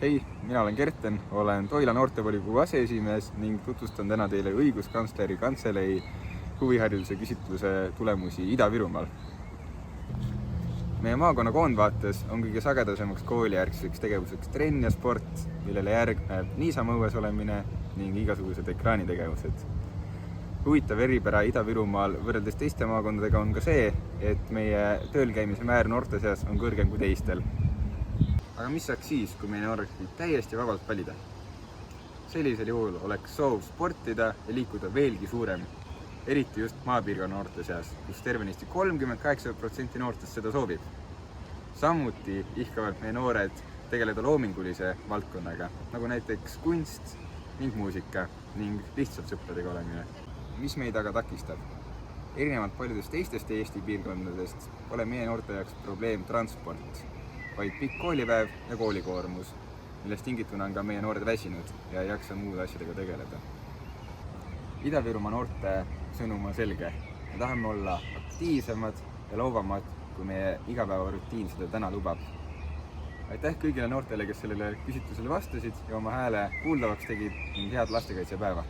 Hei, mina olen Kerten, olen Toila noortevolikogu aseesimees ning tutvustan täna teile õiguskantsleri kantselei huvihariduse küsitluse tulemusi Ida-Virumaal. Meie maakonna koondvaates on kõige sagedasemaks koolijärgseks tegevuseks trenn ja sport, millele järgneb niisama õues olemine ning igasugused ekraanitegevused. Huvitav eripära Ida-Virumaal võrreldes teiste maakondadega on ka see, et meie tööl käimise määr noorte seas on kõrgem kui teistel. Aga mis saaks siis, kui meie noored võiksid täiesti vabalt valida? Sellisel juhul oleks soov sportida ja liikuda veelgi suurem, eriti just maapiirkonna noorte seas, kus tervenisti 38% noortest seda soovib. Samuti ihkavad meie noored tegeleda loomingulise valdkonnaga, nagu näiteks kunst ning muusika ning lihtsalt sõpradega olemine. Mis meid aga takistab? Erinevalt paljudest teistest Eesti piirkondadest pole meie noorte jaoks probleem transport, vaid pikk koolipäev ja koolikoormus, millest tingituna on ka meie noored väsinud ja ei jaksa muude asjadega tegeleda. Ida-Virumaa noorte sõnum on selge. Me tahame olla aktiivsemad ja loovamad, kui meie igapäevarutiin seda täna lubab. Aitäh kõigile noortele, kes sellele küsitlusele vastasid ja oma hääle kuuldavaks tegid ning head lastekaitsepäeva!